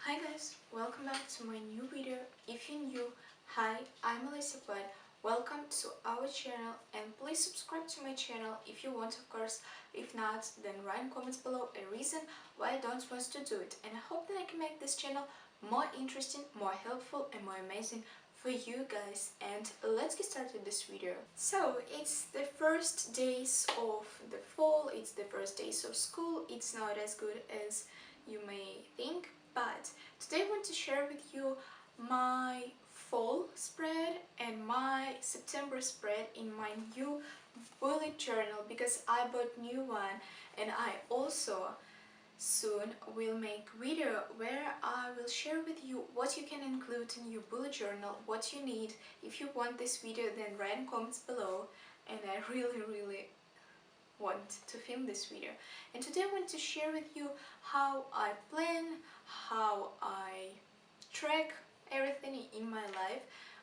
Hi guys, welcome back to my new video. If you're new, hi, I'm OLESYA KWITE. Welcome to our channel and please subscribe to my channel if you want, of course. If not, then write in comments below a reason why I don't want to do it, and I hope that I can make this channel more interesting, more helpful and more amazing for you guys. And let's get started with this video. So it's the first days of the fall, it's the first days of school. It's not as good as you may think, but today I want to share with you my fall spread and my September spread in my new bullet journal, because I bought new one, and I also soon will make video where I will share with you what you can include in your bullet journal, what you need. If you want this video, then write in comments below, and I really want to film this video. And today I want to share with you how I plan, how I track everything in my life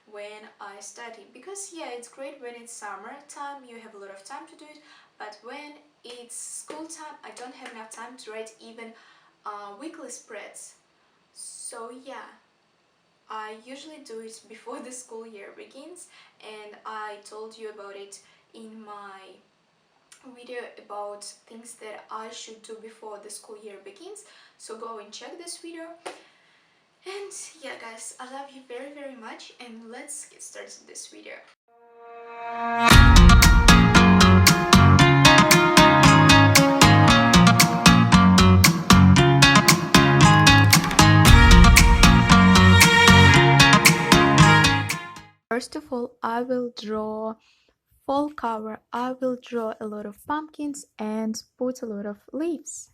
when I study. Because yeah, it's great when it's summer time, you have a lot of time to do it, but when it's school time, I don't have enough time to write even weekly spreads. So yeah, I usually do it before the school year begins, and I told you about it in my video about things that I should do before the school year begins, so go and check this video. And yeah guys, I love you very much, and let's get started with this video. First of all, I will draw fall cover. I will draw a lot of pumpkins and put a lot of leaves.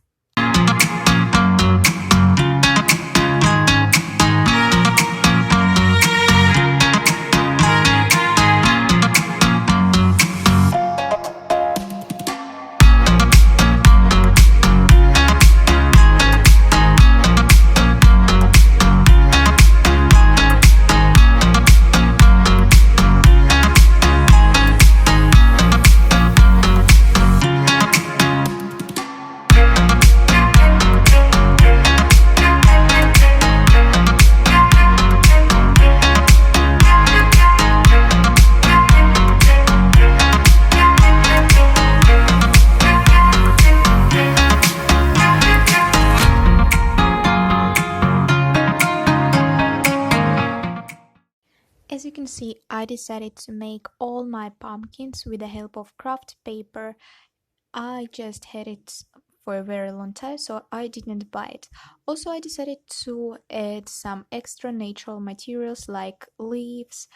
As you can see, I decided to make all my pumpkins with the help of craft paper. I just had it for a very long time, so I didn't buy it. Also, I decided to add some extra natural materials like leaves,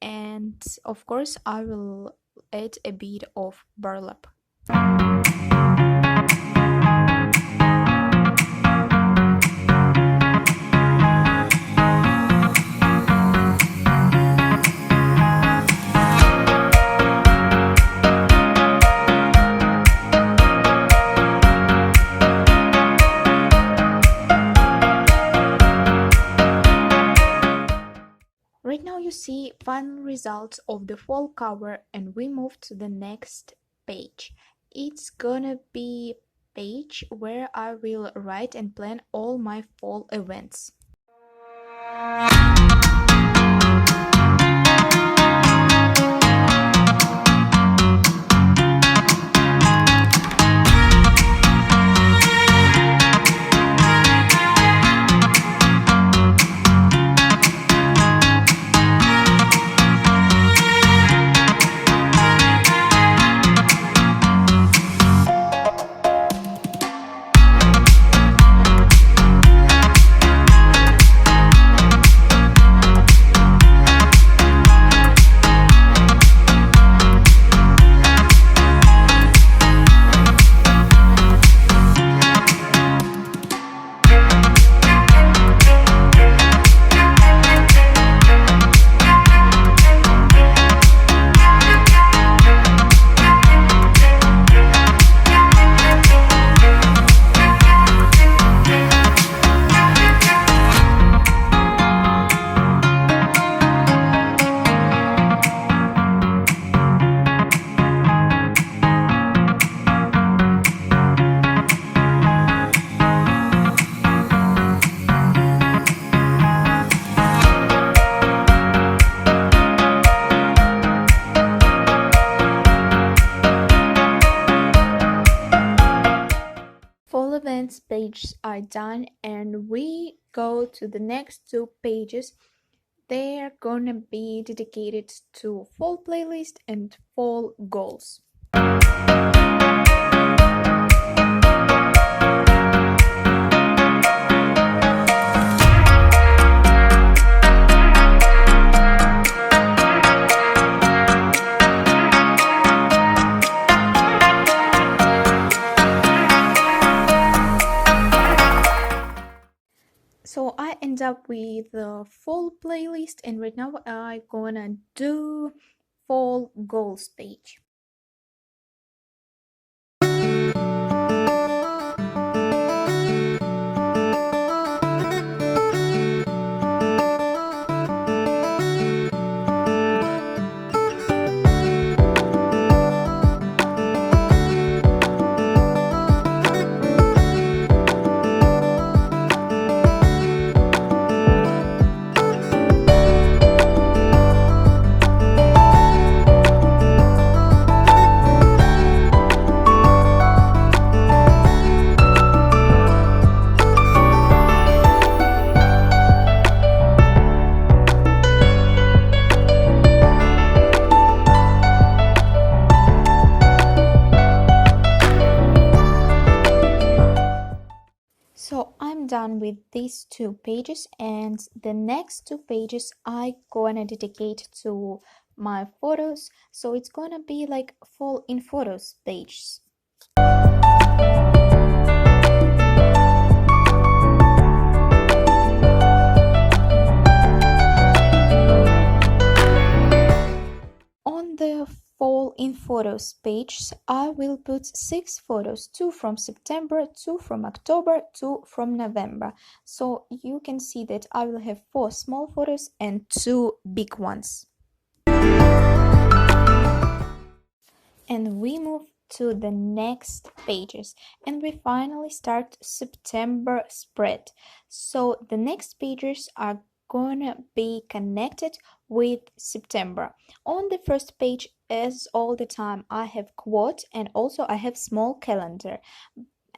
and of course I will add a bit of burlap. Right now you see final results of the fall cover, and we move to the next page. It's gonna be a page where I will write and plan all my fall events. all events pages are done, and we go to the next two pages. They're gonna be dedicated to fall playlist and fall goals. So I end up with the fall playlist, and right now I'm gonna do fall goals page. So I'm done with these two pages, and the next two pages I gonna dedicate to my photos. So it's gonna be like fall in photos pages. On the fall in photos page, I will put 6 photos, 2 from September, 2 from October, 2 from November. So you can see that I will have 4 small photos and 2 big ones. And we move to the next pages, and we finally start September spread. So the next pages are gonna be connected with September. On the first page, as all the time, I have quote, and also I have small calendar.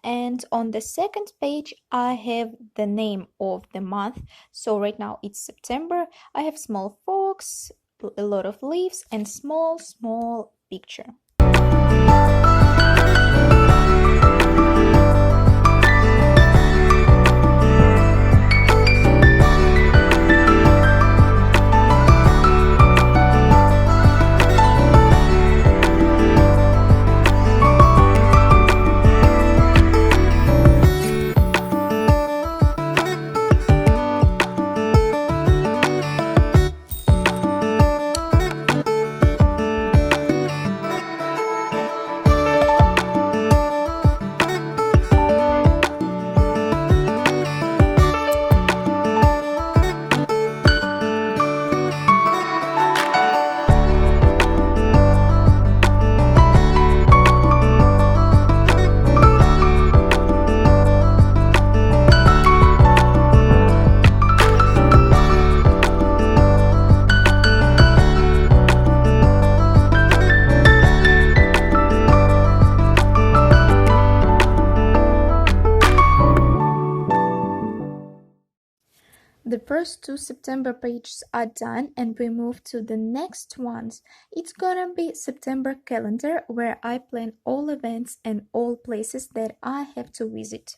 And on the second page I have the name of the month. So right now it's September. I have small fox, a lot of leaves, and small picture. The first two September pages are done, and we move to the next ones. It's gonna be September calendar, where I plan all events and all places that I have to visit.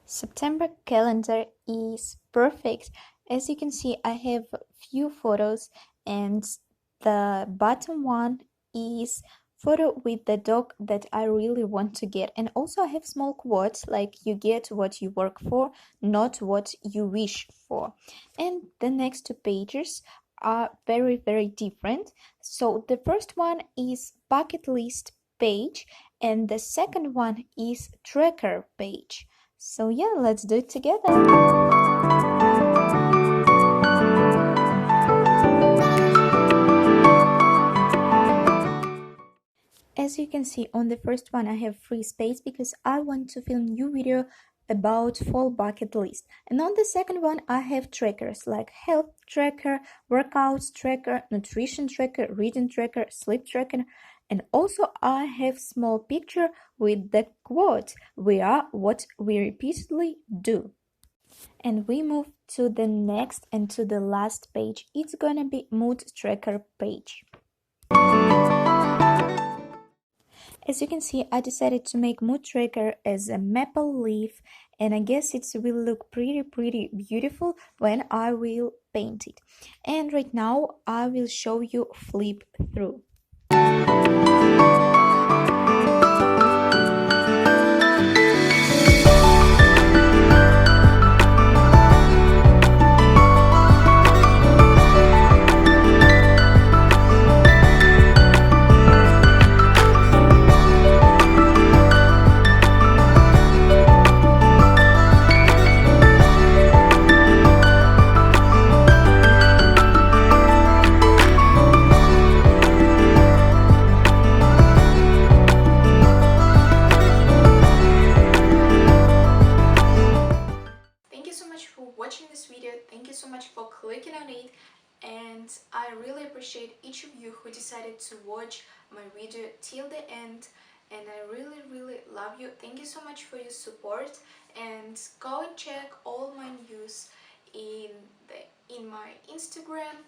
September calendar is perfect. As you can see, I have few photos, and the bottom one is photo with the dog that I really want to get. And also I have small quotes like you get what you work for, not what you wish for. And the next two pages are very different. So the first one is bucket list page, and the second one is tracker page. So yeah, let's do it together. As you can see on the first one, I have free space because I want to film new video about fall bucket list. And on the second one, I have trackers like health tracker, workouts tracker, nutrition tracker, reading tracker, sleep tracker. And also I have small picture with the quote, "We are what we repeatedly do." And we move to the next and to the last page. It's gonna be mood tracker page. As you can see, I decided to make mood tracker as a maple leaf, and I guess it will look pretty beautiful when I will paint it. And right now I will show you flip through. Thank you so much for watching this video. Thank you so much for clicking on it, and I really appreciate each of you who decided to watch my video till the end, and I really love you. Thank you so much for your support, and go and check all my news in my Instagram.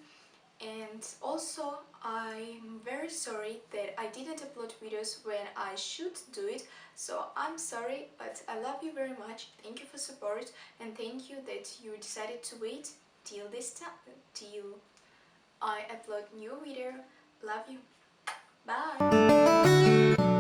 And also, I'm very sorry that I didn't upload videos when I should do it, so I'm sorry, but I love you very much. Thank you for support, and thank you that you decided to wait till this time, till I upload new video. Love you. Bye.